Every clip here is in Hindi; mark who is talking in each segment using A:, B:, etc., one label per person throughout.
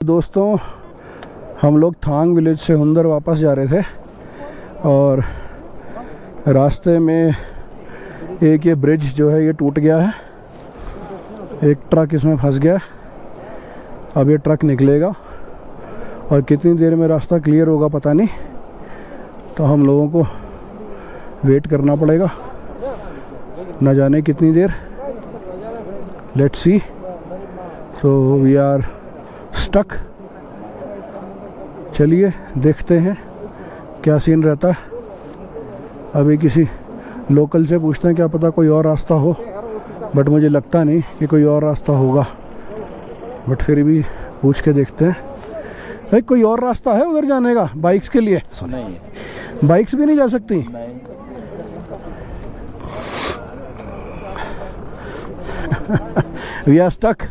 A: दोस्तों, हम लोग थांग विलेज से हुंदर वापस जा रहे थे और रास्ते में एक ये ब्रिज जो है ये टूट गया है। एक ट्रक इसमें फंस गया। अब ये ट्रक निकलेगा और कितनी देर में रास्ता क्लियर होगा पता नहीं, तो हम लोगों को वेट करना पड़ेगा, न जाने कितनी देर। Let's see. So we are stuck. चलिए देखते हैं क्या सीन रहता है। अभी किसी लोकल से पूछते हैं, क्या पता कोई और रास्ता हो, बट मुझे लगता नहीं कि कोई और रास्ता होगा, बट फिर भी पूछ के देखते हैं। भाई कोई और रास्ता है उधर जाने का बाइक्स के लिए?
B: नहीं,
A: बाइक्स भी नहीं जा सकती?
B: नहीं।
A: We are stuck.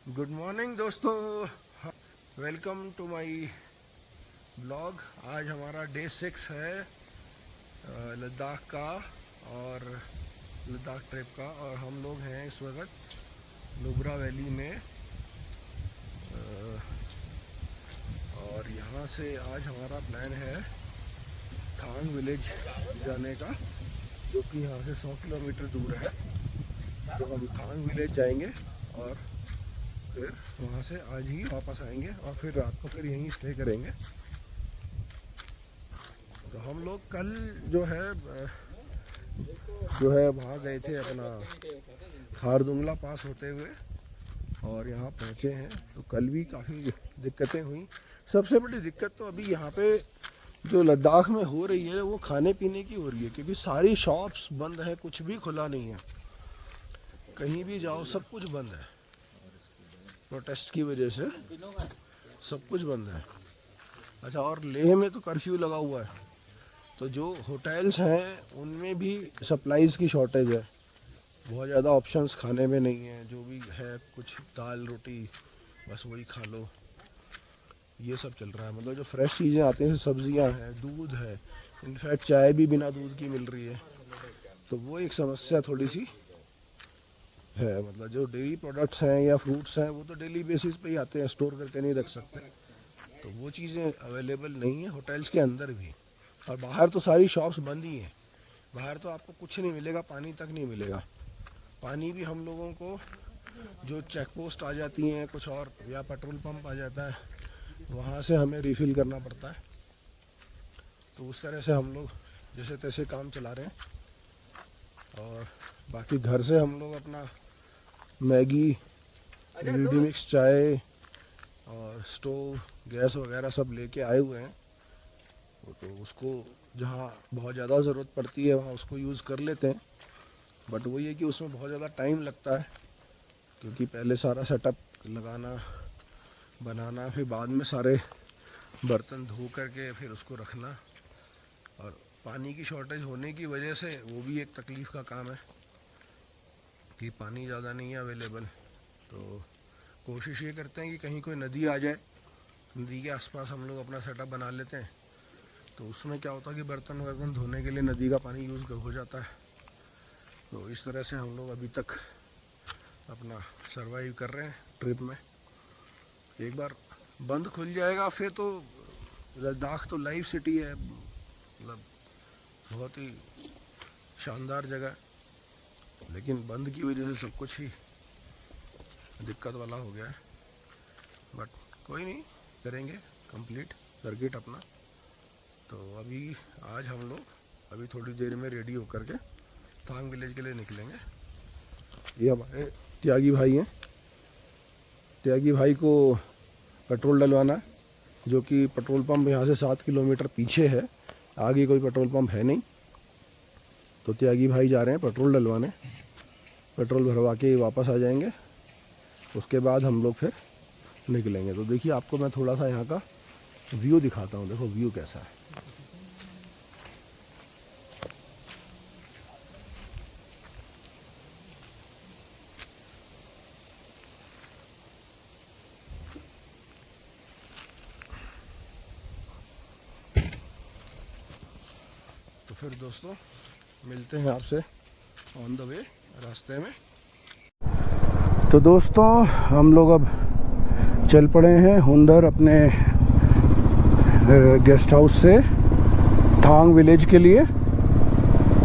A: Good morning दोस्तों, वेलकम टू माय ब्लॉग। आज हमारा डे 6 है लद्दाख का और लद्दाख ट्रिप का, और हम लोग हैं इस वक्त नुब्रा वैली में। और यहाँ से आज हमारा प्लान है थांग विलेज जाने का, जो कि यहाँ से 100 किलोमीटर दूर है। तो हम थांग विलेज जाएंगे और फिर वहाँ से आज ही वापस आएंगे और फिर रात को फिर यहीं स्टे करेंगे। तो हम लोग कल जो है वहाँ गए थे अपना खारदुंगला पास होते हुए और यहाँ पहुँचे हैं। तो कल भी काफ़ी दिक्कतें हुई। सबसे बड़ी दिक्कत तो अभी यहाँ पे जो लद्दाख में हो रही है वो खाने पीने की हो रही है, क्योंकि सारी शॉप्स बंद है, कुछ भी खुला नहीं है। कहीं भी जाओ सब कुछ बंद है, प्रोटेस्ट की वजह से सब कुछ बंद है। अच्छा, और लेह में तो कर्फ्यू लगा हुआ है, तो जो होटल्स हैं उनमें भी सप्लाईज़ की शॉर्टेज है। बहुत ज़्यादा ऑप्शंस खाने में नहीं है, जो भी है कुछ दाल रोटी बस वही खा लो, ये सब चल रहा है। मतलब जो फ्रेश चीज़ें आती हैं, सब्जियां हैं, दूध है, इनफैक्ट चाय भी बिना दूध की मिल रही है। तो वो एक समस्या थोड़ी सी है। मतलब जो डेयरी प्रोडक्ट्स हैं या फ्रूट्स हैं वो तो डेली बेसिस पे ही आते हैं, स्टोर करके नहीं रख सकते, तो वो चीज़ें अवेलेबल नहीं है होटल्स के अंदर भी। और बाहर तो सारी शॉप्स बंद ही हैं। बाहर तो आपको कुछ नहीं मिलेगा, पानी तक नहीं मिलेगा। पानी भी हम लोगों को जो चेक पोस्ट आ जाती हैं कुछ और, या पेट्रोल पंप आ जाता है, वहाँ से हमें रिफ़िल करना पड़ता है। तो उस तरह से हम लोग जैसे तैसे काम चला रहे हैं। और बाकी घर से हम लोग अपना मैगी, रेडी मिक्स चाय और स्टोव, गैस वगैरह सब लेके आए हुए हैं। तो उसको जहाँ बहुत ज़्यादा ज़रूरत पड़ती है वहाँ उसको यूज़ कर लेते हैं। बट वही है कि उसमें बहुत ज़्यादा टाइम लगता है, क्योंकि पहले सारा सेटअप लगाना, बनाना, फिर बाद में सारे बर्तन धो करके फिर उसको रखना। और पानी की शॉर्टेज होने की वजह से वो भी एक तकलीफ़ का काम है कि पानी ज़्यादा नहीं है अवेलेबल। तो कोशिश ये करते हैं कि कहीं कोई नदी आ जाए, नदी के आसपास हम लोग अपना सेटअप बना लेते हैं। तो उसमें क्या होता है कि बर्तन वर्तन धोने के लिए नदी का पानी यूज़ हो जाता है। तो इस तरह से हम लोग अभी तक अपना सरवाइव कर रहे हैं ट्रिप में। एक बार बंद खुल जाएगा फिर तो लद्दाख तो लाइव सिटी है, मतलब बहुत ही शानदार जगह, लेकिन बंद की वजह से सब कुछ ही दिक्कत वाला हो गया है। बट कोई नहीं, करेंगे कंप्लीट सर्किट अपना। तो अभी आज हम लोग अभी थोड़ी देर में रेडी होकर के थांग विलेज के लिए निकलेंगे। ये हमारे त्यागी भाई हैं। त्यागी भाई को पेट्रोल डलवाना है, जो कि पेट्रोल पंप यहाँ से 7 किलोमीटर पीछे है, आगे कोई पेट्रोल पंप है नहीं। तो त्यागी भाई जा रहे हैं पेट्रोल डलवाने, पेट्रोल भरवा के वापस आ जाएंगे। उसके बाद हम लोग फिर निकलेंगे। तो देखिए, आपको मैं थोड़ा सा यहाँ का व्यू दिखाता हूँ। देखो व्यू कैसा है। तो फिर दोस्तों मिलते हैं आपसे ऑन द वे, रास्ते में। तो दोस्तों हम लोग अब चल पड़े हैं हुंदर अपने गेस्ट हाउस से थांग विलेज के लिए।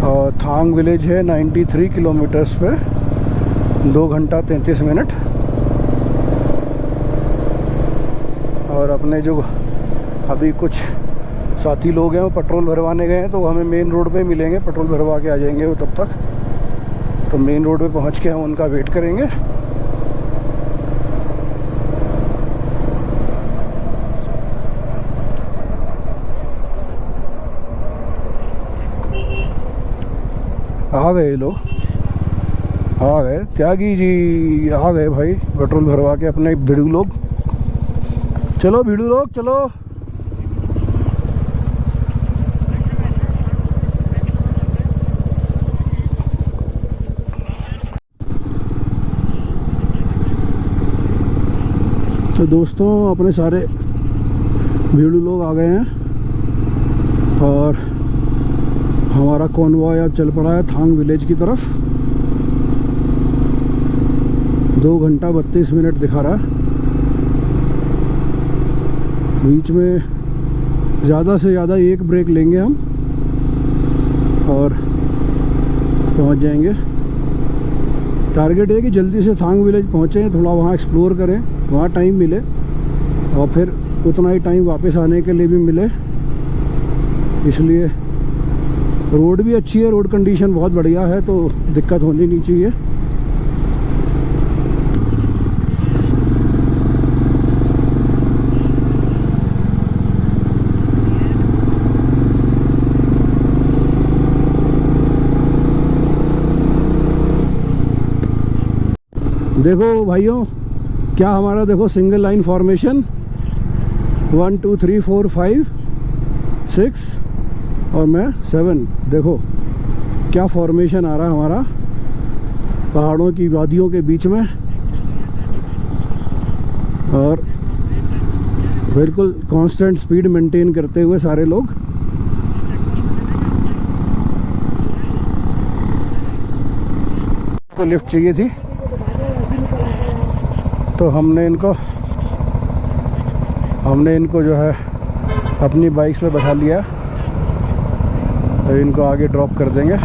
A: और थांग विलेज है 93 किलोमीटर्स पे, 2 घंटा 33 मिनट। और अपने जो अभी कुछ साथी लोग हैं वो पेट्रोल भरवाने गए हैं, तो हमें मेन रोड पे मिलेंगे, पेट्रोल भरवा के आ जाएंगे वो तब तक। तो मेन रोड पे पहुंच के हम उनका वेट करेंगे। आ गए लोग, आ गए, त्यागी जी आ गए भाई, पेट्रोल भरवा के अपने भिड़ू लोग। चलो भिड़ू लोग चलो। तो दोस्तों अपने सारे भिड़ू लोग आ गए हैं और हमारा कॉन्वॉय अब चल पड़ा है थांग विलेज की तरफ। 2 घंटा 32 मिनट दिखा रहा है। बीच में ज़्यादा से ज़्यादा 1 ब्रेक लेंगे हम और पहुंच जाएंगे। टारगेट है कि जल्दी से थांग विलेज पहुँचें, थोड़ा वहाँ एक्सप्लोर करें, वहाँ टाइम मिले और फिर उतना ही टाइम वापस आने के लिए भी मिले। इसलिए रोड भी अच्छी है, रोड कंडीशन बहुत बढ़िया है, तो दिक्कत होनी नहीं चाहिए। देखो भाइयों, क्या हमारा देखो सिंगल लाइन फॉर्मेशन 1 2 3 4 5 6 और मैं 7। देखो क्या फॉर्मेशन आ रहा है हमारा पहाड़ों की वादियों के बीच में, और बिल्कुल कांस्टेंट स्पीड मेंटेन करते हुए सारे लोग। को लिफ्ट चाहिए थी तो हमने इनको जो है अपनी बाइक्स पे बैठा लिया और इनको आगे ड्रॉप कर देंगे।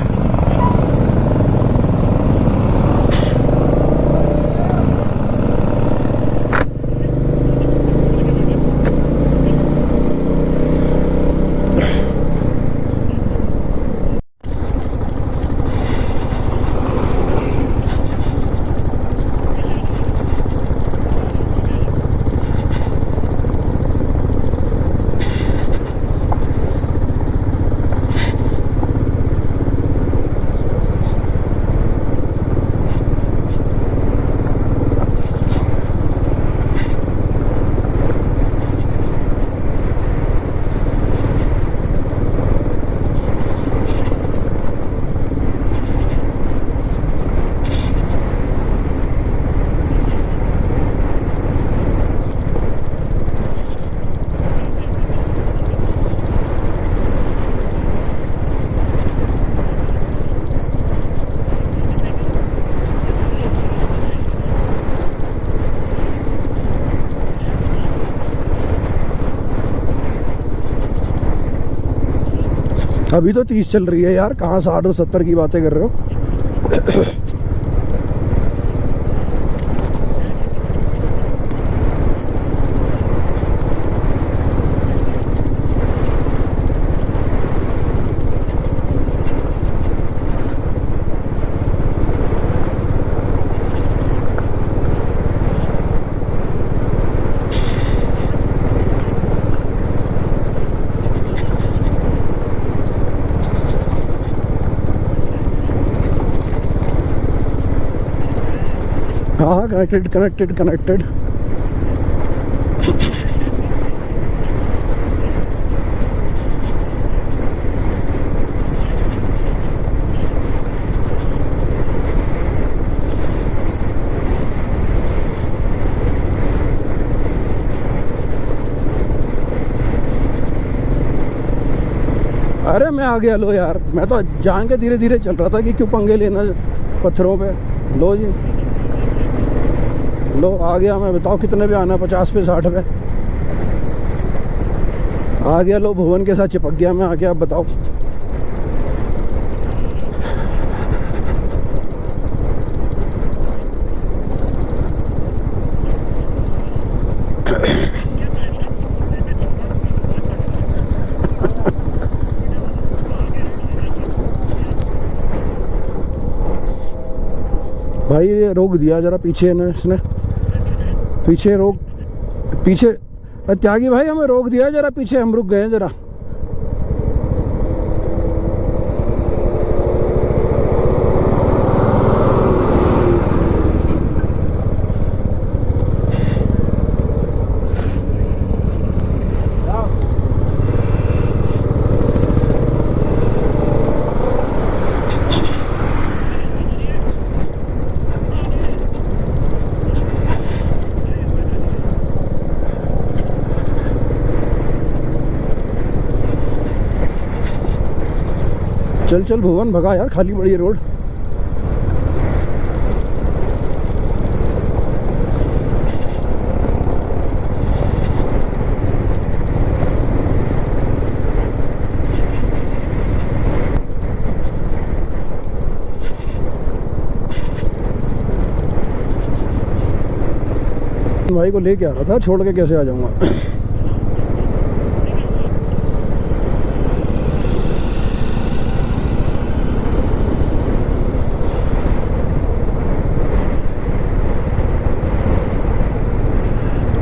A: अभी तो 30 चल रही है यार, कहाँ 60 और 70 की बातें कर रहे हो। हाँ कनेक्टेड। अरे मैं आ गया। लो यार, मैं तो जान के धीरे धीरे चल रहा था कि क्यों पंगे लेना पत्थरों पे। लो जी, लो आ गया मैं, बताओ कितने पे आना है, 50 पे 60 पे आ गया। लो भुवन के साथ चिपक गया मैं आके, आप बताओ। भाई ये रोक दिया जरा पीछे ने इसने, पीछे रोक, पीछे त्यागी भाई हमें रोक दिया जरा पीछे, हम रुक गए जरा। चल चल भुवन भगा यार, खाली पड़ी है रोड। भाई को लेके आ रहा था, छोड़ के कैसे आ जाऊंगा।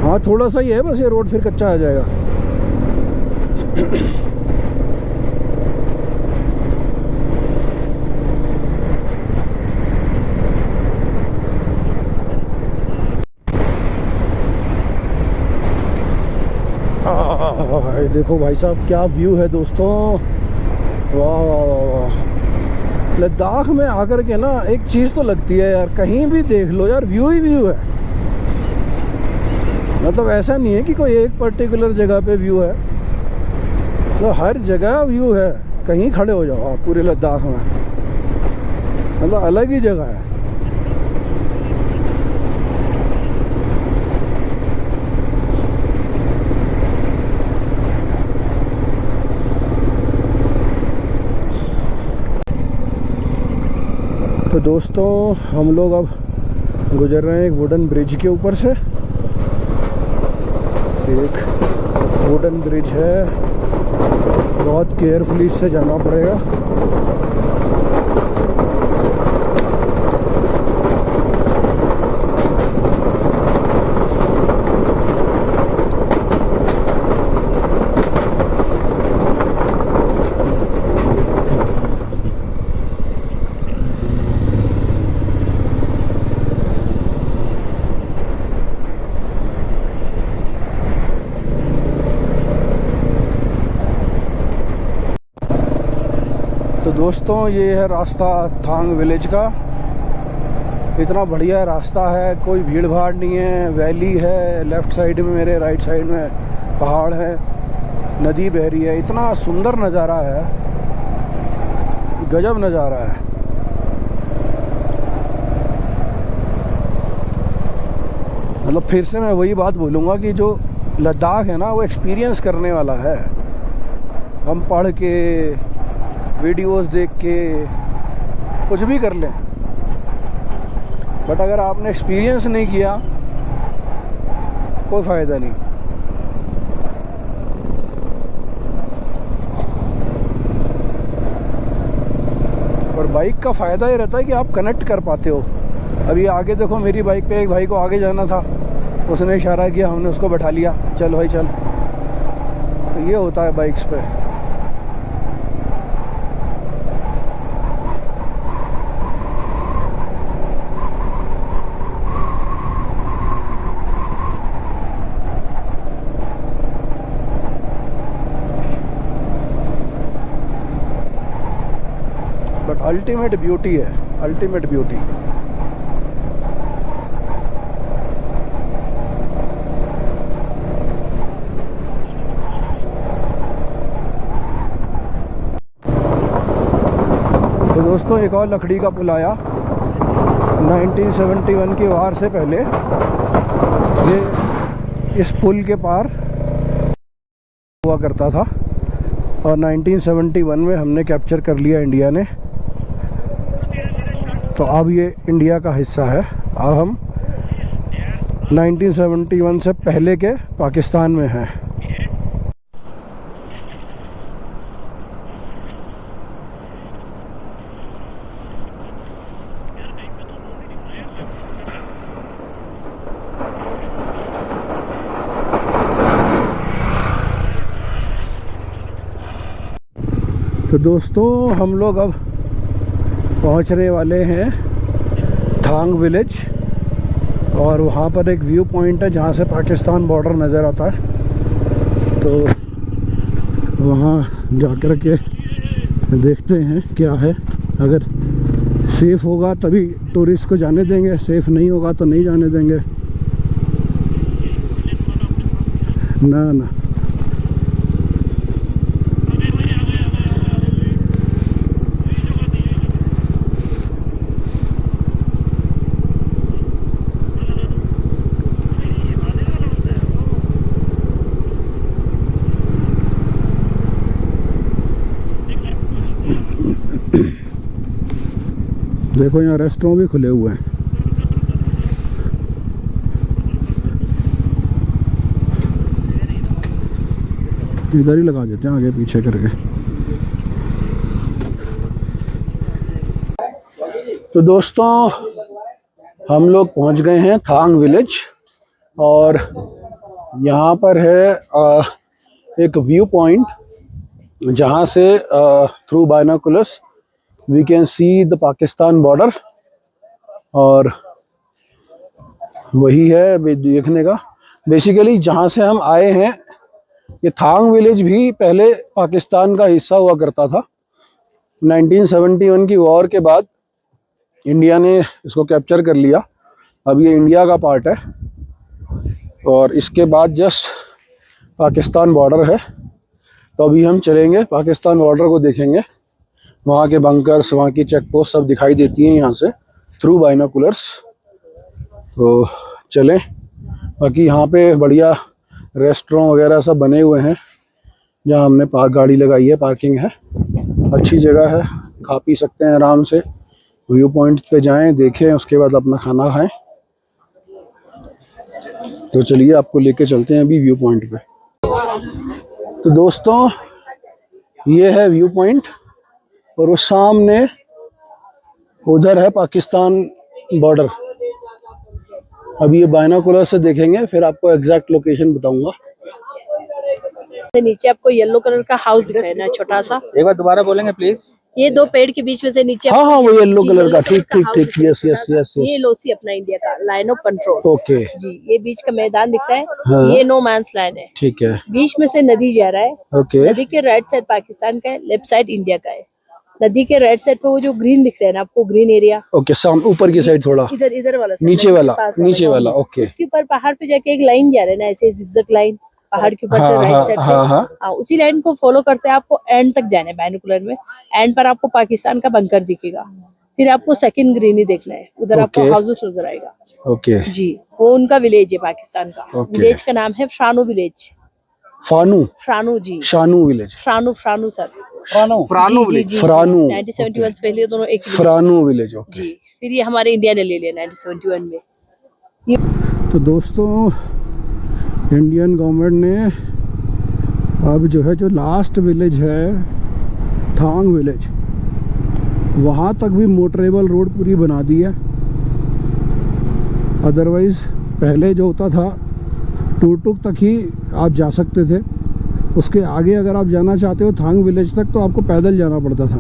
A: हाँ थोड़ा सा ही है बस ये रोड, फिर कच्चा आ जाएगा। देखो भाई साहब क्या व्यू है दोस्तों, वाह वाह वाह वाह। लद्दाख में आकर के ना एक चीज़ तो लगती है यार, कहीं भी देख लो यार व्यू ही व्यू है। मतलब ऐसा नहीं है कि कोई एक पर्टिकुलर जगह पे व्यू है, मतलब हर जगह व्यू है। कहीं खड़े हो जाओ आप पूरे लद्दाख में, मतलब अलग ही जगह है। तो दोस्तों हम लोग अब गुजर रहे हैं एक वुडन ब्रिज के ऊपर से। एक वुडन ब्रिज है, बहुत केयरफुली से जाना पड़ेगा। तो दोस्तों ये है रास्ता थांग विलेज का। इतना बढ़िया रास्ता है, कोई भीड़ भाड़ नहीं है, वैली है लेफ़्ट साइड में, मेरे राइट साइड में पहाड़ है, नदी बह रही है। इतना सुंदर नज़ारा है, गजब नज़ारा है। मतलब फिर से मैं वही बात बोलूँगा कि जो लद्दाख है ना वो एक्सपीरियंस करने वाला है। हम पढ़ के, वीडियोस देख के कुछ भी कर लें, बट अगर आपने एक्सपीरियंस नहीं किया कोई फ़ायदा नहीं। और बाइक का फ़ायदा ये रहता है कि आप कनेक्ट कर पाते हो। अभी आगे देखो मेरी बाइक पे एक भाई को आगे जाना था, उसने इशारा किया, हमने उसको बैठा लिया, चल भाई चल। तो ये होता है बाइक्स पे। बट अल्टीमेट ब्यूटी है, अल्टीमेट ब्यूटी। तो दोस्तों एक और लकड़ी का पुल आया 1971 की वार से पहले। ये इस पुल के पार हुआ करता था और 1971 में हमने कैप्चर कर लिया इंडिया ने। तो अब ये इंडिया का हिस्सा है। अब हम 1971 से पहले के पाकिस्तान में हैं। तो दोस्तों हम लोग अब पहुंचने वाले हैं थांग विलेज और वहाँ पर एक व्यू पॉइंट है जहाँ से पाकिस्तान बॉर्डर नज़र आता है। तो वहाँ जाकर के देखते हैं क्या है। अगर सेफ़ होगा तभी टूरिस्ट को जाने देंगे, सेफ़ नहीं होगा तो नहीं जाने देंगे। ना ना देखो यहाँ रेस्टोरेंट भी खुले हुए हैं। इधर ही लगा देते हैं आगे पीछे करके। तो दोस्तों हम लोग पहुंच गए हैं थांग विलेज और यहाँ पर है एक व्यू पॉइंट जहाँ से through binoculars we can see the Pakistan border. और वही है देखने का। बेसिकली जहाँ से हम आए हैं ये थांग विलेज भी पहले पाकिस्तान का हिस्सा हुआ करता था। 1971 की वॉर के बाद इंडिया ने इसको कैप्चर कर लिया। अब ये इंडिया का पार्ट है और इसके बाद जस्ट पाकिस्तान बॉर्डर है। तो अभी हम चलेंगे पाकिस्तान बॉर्डर को देखेंगे। वहाँ के बंकर्स, वहाँ की चेक पोस्ट सब दिखाई देती हैं यहाँ से थ्रू बाइनोकुलर्स। तो चलें। बाकी यहाँ पे बढ़िया रेस्टोरेंट वगैरह सब बने हुए हैं जहाँ हमने गाड़ी लगाई है, पार्किंग है, अच्छी जगह है, खा पी सकते हैं आराम से। व्यू पॉइंट पे जाएं, देखें, उसके बाद अपना खाना खाएं। तो चलिए आपको लेके चलते हैं अभी व्यू पॉइंट पे। तो दोस्तों ये है व्यू पॉइंट और उस सामने उधर है पाकिस्तान बॉर्डर। अभी ये बाइनोकुलर से देखेंगे, फिर आपको एग्जैक्ट लोकेशन बताऊंगा।
B: नीचे आपको येलो कलर का हाउस दिख रहा है ना, छोटा सा।
C: एक बार दोबारा बोलेंगे प्लीज।
B: ये दो पेड़ के बीच में से नीचे
A: हाँ वो येलो कलर का, ठीक ठीक ठीक, यस यस यस।
B: ये लोसी अपना इंडिया का लाइन ऑफ कंट्रोल।
A: ओके
B: जी, ये बीच का मैदान दिख रहा है।
A: हाँ।
B: ये नो मैंस लैंड है।
A: ठीक है।
B: बीच में से नदी जा रहा है।
A: ओके।
B: नदी के राइट साइड पाकिस्तान का है, लेफ्ट साइड इंडिया का है। नदी के राइट साइड पे वो जो ग्रीन दिख रहा है ना आपको, ग्रीन एरिया।
A: ओके, ऊपर की साइड थोड़ा
B: इधर वाला,
A: नीचे वाला। ओके।
B: उसके ऊपर पहाड़ पे जाके एक लाइन जा रहा है ना, ऐसे जिगजैग लाइन पहाड़ के ऊपर से राइट साइड पे। उसी लाइन को फॉलो करते हैं आपको एंड तक जाना है बाइनोकुलर में। एंड पर आपको पाकिस्तान का बंकर दिखेगा। फिर आपको सेकंड ग्रीनरी देखना है, उधर आपको हाउसेस नजर आएगा।
A: ओके
B: जी, वो उनका विलेज है पाकिस्तान का। विलेज का नाम है Franu village. Franu ji,
A: Shanu village.
B: Franu sir,
C: Franu
B: village.
A: Franu
B: 1971 से पहले दोनों एक
A: फ्रानू विलेज।
B: जी, फिर ये हमारे इंडिया ने ले लिया 1971 में।
A: तो दोस्तों इंडियन गवर्नमेंट ने अब जो है, जो लास्ट विलेज है थांग विलेज, वहाँ तक भी मोटरेबल रोड पूरी बना दी है। अदरवाइज पहले जो होता था टुक तक ही आप जा सकते थे। उसके आगे अगर आप जाना चाहते हो थांग विलेज तक तो आपको पैदल जाना पड़ता था।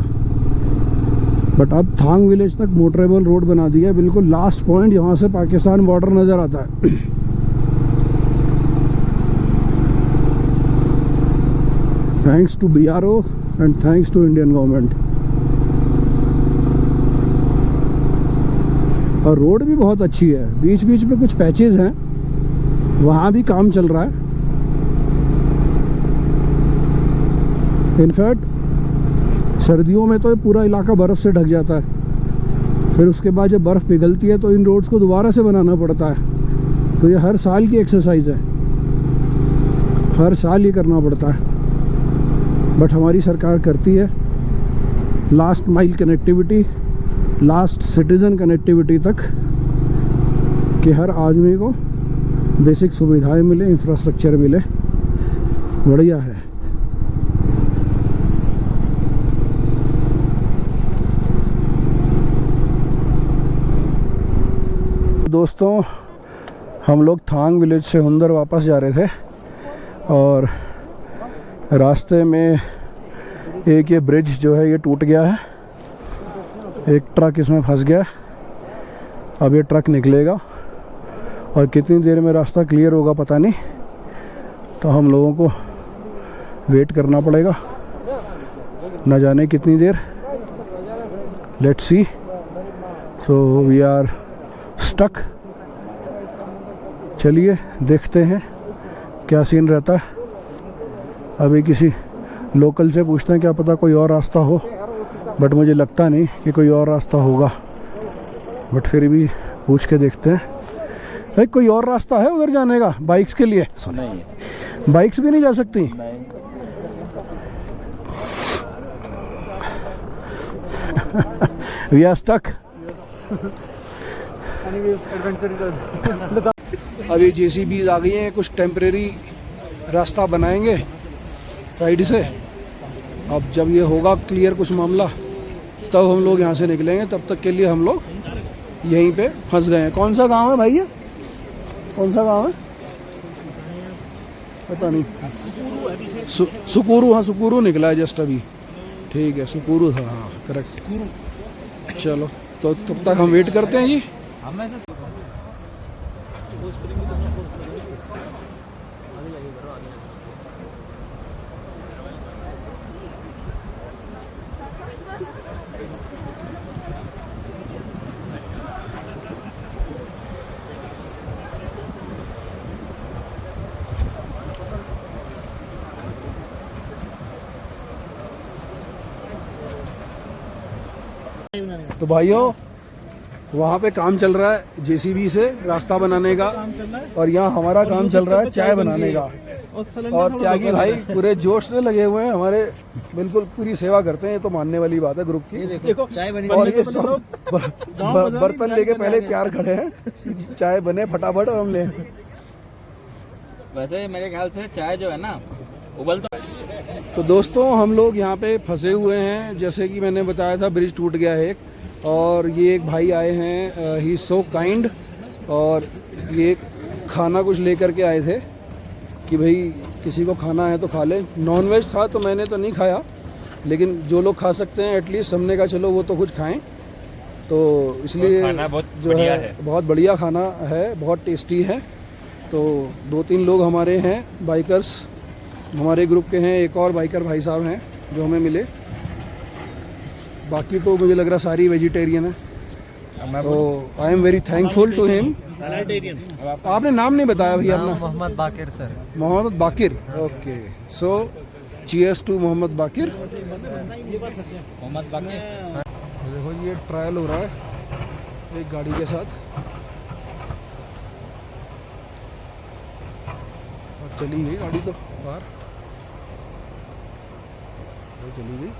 A: बट अब थांग विलेज तक मोटरेबल रोड बना दिया है, बिल्कुल लास्ट पॉइंट जहाँ से पाकिस्तान बॉर्डर नज़र आता है। Thanks to BRO and thanks to Indian government. और रोड भी बहुत अच्छी है। बीच बीच में कुछ पैचेस हैं, वहाँ भी काम चल रहा है। इनफैक्ट सर्दियों में तो ये पूरा इलाका बर्फ़ से ढक जाता है। फिर उसके बाद जब बर्फ़ पिघलती है तो इन रोड्स को दोबारा से बनाना पड़ता है। तो ये हर साल की एक्सरसाइज है, हर साल ये करना पड़ता है, बट हमारी सरकार करती है। Last mile connectivity, last citizen connectivity तक, कि हर आदमी को बेसिक सुविधाएं मिले, इंफ्रास्ट्रक्चर मिले। बढ़िया है। दोस्तों, हम लोग थांग विलेज से हुंदर वापस जा रहे थे और रास्ते में एक ये ब्रिज जो है ये टूट गया है, एक ट्रक इसमें फंस गया। अब ये ट्रक निकलेगा और कितनी देर में रास्ता क्लियर होगा पता नहीं, तो हम लोगों को वेट करना पड़ेगा, न जाने कितनी देर। Let's see. So we are stuck. चलिए देखते हैं क्या सीन रहता है। अभी किसी लोकल से पूछते हैं, क्या पता कोई और रास्ता हो, बट मुझे लगता नहीं कि कोई और रास्ता होगा, बट फिर भी पूछ के देखते हैं। भाई कोई और रास्ता है उधर जाने का बाइक्स के लिए? नहीं, बाइक्स भी नहीं जा सकती। We are stuck. अभी जेसीबीज आ गई हैं, कुछ टेम्परेरी रास्ता बनाएंगे साइड से। अब जब ये होगा क्लियर कुछ मामला, तब हम लोग यहाँ से निकलेंगे। तब तक के लिए हम लोग यहीं पे फंस गए हैं। कौन सा गांव है भाई ये? कौन सा गांव है पता नहीं। सुकुरू। हाँ, सुकुरू निकला है जस्ट अभी। ठीक है, सुकुरू था। हाँ करेक्ट। चलो तो तब तक हम वेट करते हैं जी। तो भाइयों, वहाँ पे काम चल रहा है जेसीबी से रास्ता बनाने का, और यहाँ हमारा काम चल रहा है चाय बनाने का। और त्यागी भाई पूरे जोश से लगे हुए हैं, हमारे बिल्कुल पूरी सेवा करते हैं। ये तो मानने वाली बात है ग्रुप की।
C: देखो चाय बनी
A: और ये सब बर्तन लेके पहले तैयार खड़े हैं, चाय बने फटाफट और हम लें।
C: वैसे मेरे ख्याल से चाय जो है ना उबलता।
A: तो दोस्तों, हम लोग यहाँ पे फंसे हुए हैं। जैसे कि मैंने बताया था, ब्रिज टूट गया है एक, और ये एक भाई आए हैं, ही सो काइंड, और ये खाना कुछ लेकर के आए थे कि भाई किसी को खाना है तो खा ले। नॉन वेज था तो मैंने तो नहीं खाया, लेकिन जो लोग खा सकते हैं एटलीस्ट हमने कहा चलो वो तो कुछ खाएं। तो इसलिए जो है बहुत बढ़िया खाना है, बहुत टेस्टी है। तो 2-3 लोग हमारे हैं बाइकर्स, हमारे ग्रुप के हैं। एक और बाइकर भाई साहब हैं जो हमें मिले। बाकी तो मुझे लग रहा सारी वेजिटेरियन है। तो I am very thankful to him. आपने नाम नहीं बताया भैया अपना?
D: Mohammad Baqir sir.
A: Mohammad Baqir. Okay, so cheers to Mohammad Baqir.
C: Mohammad Baqir.
A: देखो ये ट्रायल हो रहा है एक गाड़ी के साथ, और चली गई गाड़ी तो बाहर, वो चली गई।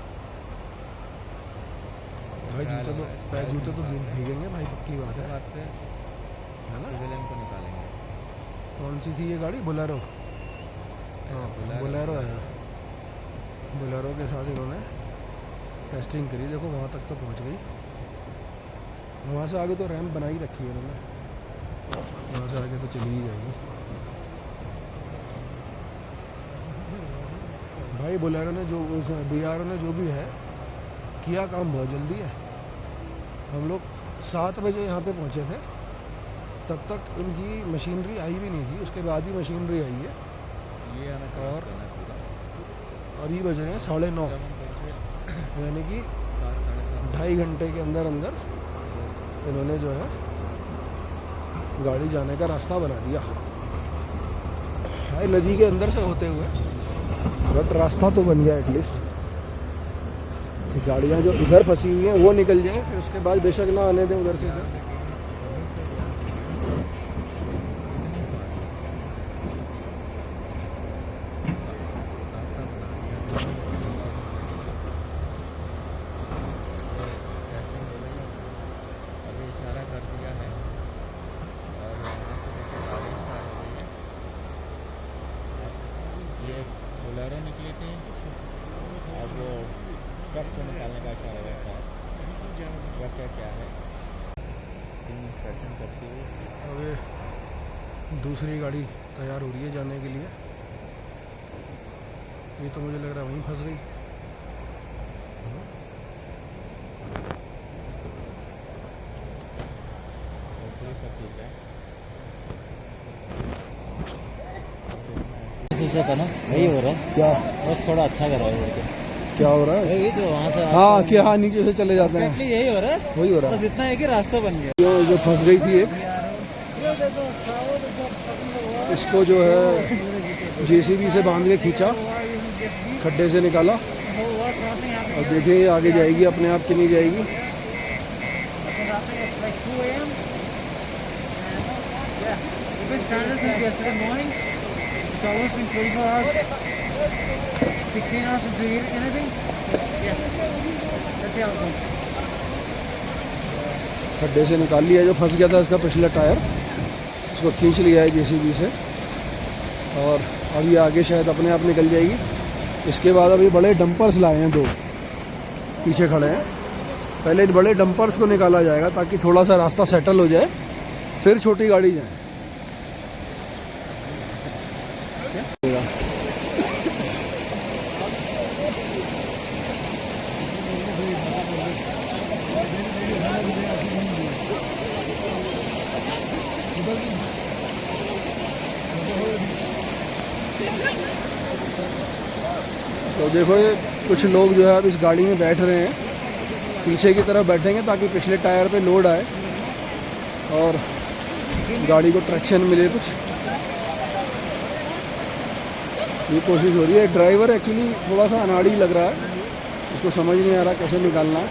A: भाई जूते तो भीगेंगे भाई, पक्की बात है ना? कौन सी थी ये गाड़ी? बोलेरो। हाँ बोलेरो है। बोलेरो के साथ इन्होंने टेस्टिंग करी। देखो वहाँ तक तो पहुँच गई, वहाँ से आगे तो रैंप बना ही रखी है इन्होंने, वहाँ से आगे तो चली ही जाएगी। भाई बोलेरो ने जो BRO ने जो भी है किया काम बहुत जल्दी है। हम लोग 7 बजे यहाँ पे पहुँचे थे, तब तक इनकी मशीनरी आई भी नहीं थी, उसके बाद ही मशीनरी आई है। और अभी बज रहे हैं 9:30, यानी कि 2.5 घंटे के अंदर अंदर इन्होंने जो है गाड़ी जाने का रास्ता बना दिया है, नदी के अंदर से होते हुए, बट रास्ता तो बन गया एटलीस्ट। गाड़ियाँ जो इधर फंसी हुई हैं वो निकल जाएं, फिर उसके बाद बेशक ना आने दें उधर से इधर।
C: ट्रक से निकालने का इशारा है शायद। ट्रक क्या है इंस्पेक्शन करती हुई।
A: अब ये दूसरी गाड़ी तैयार हो रही है जाने के लिए। ये तो मुझे लग रहा है वहीं फंस गई।
C: सब ठीक है। शीशे का ना वही हो रहा है
A: क्या
C: बस थोड़ा अच्छा करा है।
A: क्या हो रहा है?
C: वही जो वहाँ से
A: हाँ कि हाँ नीचे से चले जाते हैं,
C: यही हो रहा है।
A: वही हो रहा है।
C: बस इतना है कि रास्ता बन गया।
A: जो फंस गई थी एक, इसको जो है जेसीबी से बांध के खींचा, खड्डे से निकाला और देखिए आगे जाएगी अपने आप कि नहीं जाएगी। खड्डे से निकाल लिया, जो फंस गया था इसका पिछला टायर, इसको खींच लिया है जेसीबी से और अब ये आगे शायद अपने आप निकल जाएगी। इसके बाद अभी बड़े डंपर्स लाए हैं, दो पीछे खड़े हैं। पहले बड़े डंपर्स को निकाला जाएगा ताकि थोड़ा सा रास्ता सेटल हो जाए, फिर छोटी गाड़ी जाए। तो देखो ये कुछ लोग जो है अब इस गाड़ी में बैठ रहे हैं, पीछे की तरफ बैठेंगे ताकि पिछले टायर पे लोड आए और गाड़ी को ट्रैक्शन मिले कुछ। ये कोशिश हो रही है। ड्राइवर एक्चुअली थोड़ा सा अनाड़ी लग रहा है, उसको समझ नहीं आ रहा कैसे निकालना है,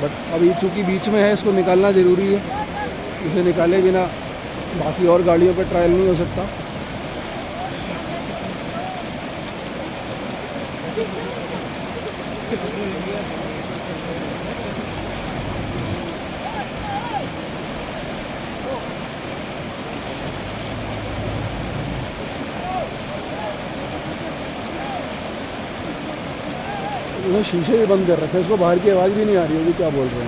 A: बट अभी चूँकि बीच में है इसको निकालना ज़रूरी है। इसे निकाले बिना बाकी और गाड़ियों पर ट्रायल नहीं हो सकता। उन्हें शीशे भी बंद कर रखे हैं, इसको बाहर की आवाज़ भी नहीं आ रही होगी क्या बोल रहे हैं।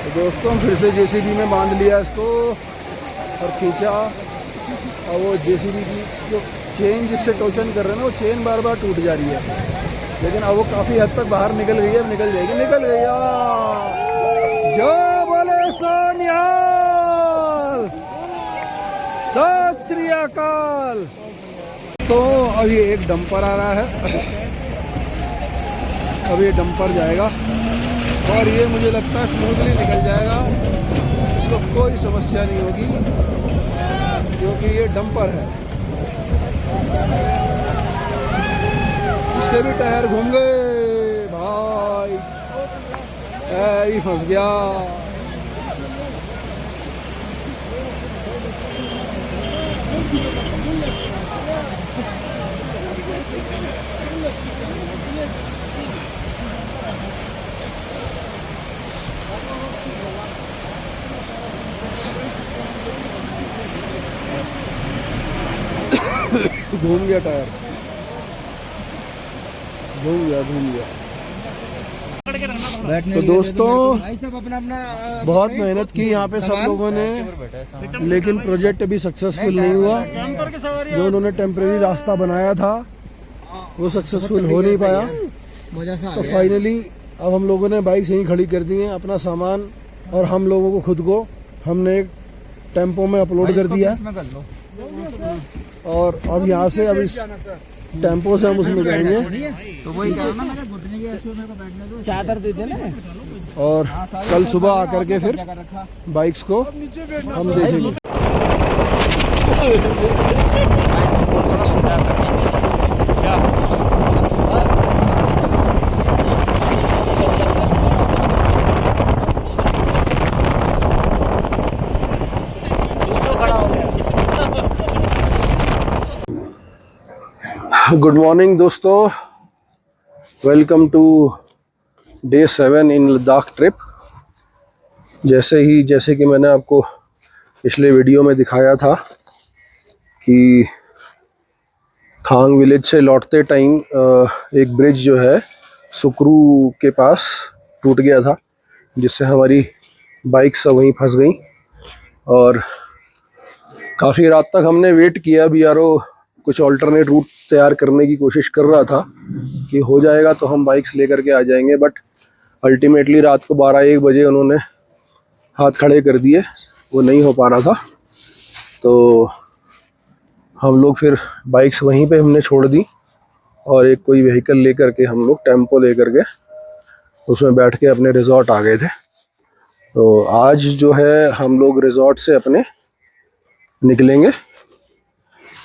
A: तो दोस्तों फिर से जेसीबी में बांध लिया इसको और खींचा, और वो जेसीबी की जो चेन जिससे टोचन कर रहे हैं ना, वो चेन बार बार टूट जा रही है, लेकिन अब वो काफ़ी हद तक बाहर निकल गई है। अब निकल जाएगी, निकल गई। जो बोले सोनिहाल, सत श्री अकाल। तो अब ये एक डंपर आ रहा है, अब ये डंपर जाएगा और ये मुझे लगता है स्मूथली निकल जाएगा, इसको कोई समस्या नहीं होगी क्योंकि ये डंपर है। इसके भी टायर घूम गए भाई, ही फंस गया। घूम गया टायर, घूम गया। तो दोस्तों बहुत मेहनत की यहाँ पे सब लोगों ने, लेकिन प्रोजेक्ट अभी सक्सेसफुल नहीं हुआ। जो उन्होंने टेम्परेरी रास्ता बनाया था वो सक्सेसफुल हो नहीं पाया। तो फाइनली अब हम लोगों ने बाइक यहीं खड़ी कर दी है, अपना सामान और हम लोगों को खुद को हमने एक टेम्पो में अपलोड कर दिया और अब यहाँ से अब इस टेम्पो से हम उसमें जाएंगे।
C: चादर दे देना
A: और कल सुबह आकर के फिर बाइक्स को हम देखेंगे। गुड मॉर्निंग दोस्तों, welcome to day 7 in Ladakh trip. जैसे कि मैंने आपको पिछले वीडियो में दिखाया था कि खांग विलेज से लौटते टाइम एक ब्रिज जो है सुकरू के पास टूट गया था, जिससे हमारी बाइक सब वहीं फंस गई और काफ़ी रात तक हमने वेट किया। BRO कुछ ऑल्टरनेट रूट तैयार करने की कोशिश कर रहा था कि हो जाएगा तो हम बाइक्स लेकर के आ जाएंगे, बट अल्टीमेटली रात को 12-1 बजे उन्होंने हाथ खड़े कर दिए, वो नहीं हो पा रहा था। तो हम लोग फिर बाइक्स वहीं पे हमने छोड़ दी और एक कोई व्हीकल लेकर के हम लोग टेम्पो लेकर के उसमें बैठ के अपने रिजॉर्ट आ गए थे। तो आज जो है हम लोग रिजॉर्ट से अपने निकलेंगे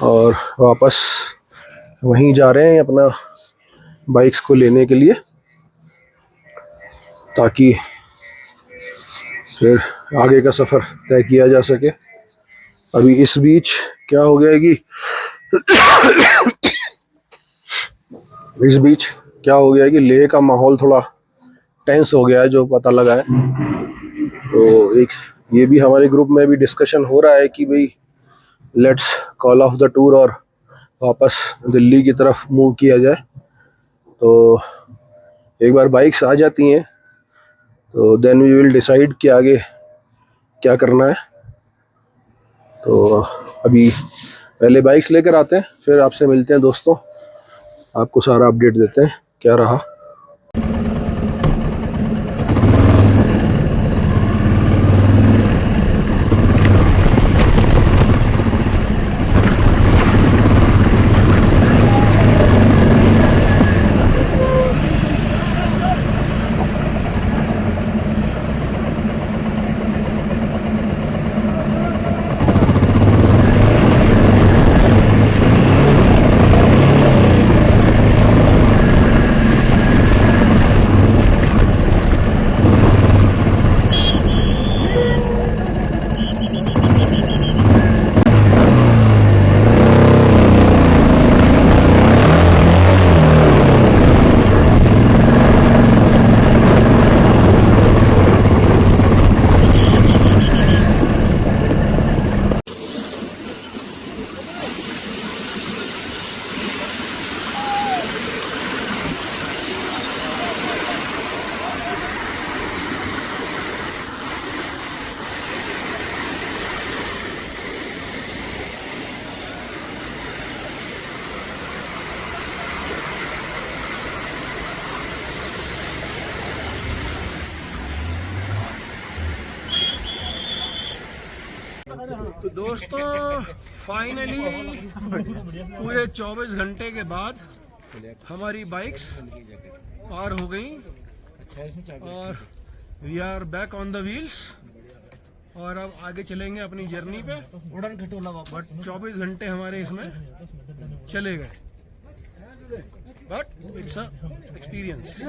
A: और वापस वहीं जा रहे हैं अपना बाइक्स को लेने के लिए, ताकि फिर आगे का सफ़र तय किया जा सके। अभी इस बीच क्या हो गया है कि लेह का माहौल थोड़ा टेंस हो गया है, जो पता लगा है। तो एक ये भी हमारे ग्रुप में भी डिस्कशन हो रहा है कि भाई let's call of the tour और वापस दिल्ली की तरफ मूव किया जाए। तो एक बार बाइक्स आ जाती हैं तो देन वी विल डिसाइड कि आगे क्या करना है। तो अभी पहले बाइक्स लेकर आते हैं, फिर आपसे मिलते हैं दोस्तों, आपको सारा अपडेट देते हैं क्या रहा। तो दोस्तों फाइनली पूरे 24 घंटे के बाद हमारी बाइक्स पार हो गई और we are back on the wheels और अब आगे चलेंगे अपनी जर्नी पे। बट 24 घंटे हमारे इसमें चले गए, बट इट्स अ एक्सपीरियंस।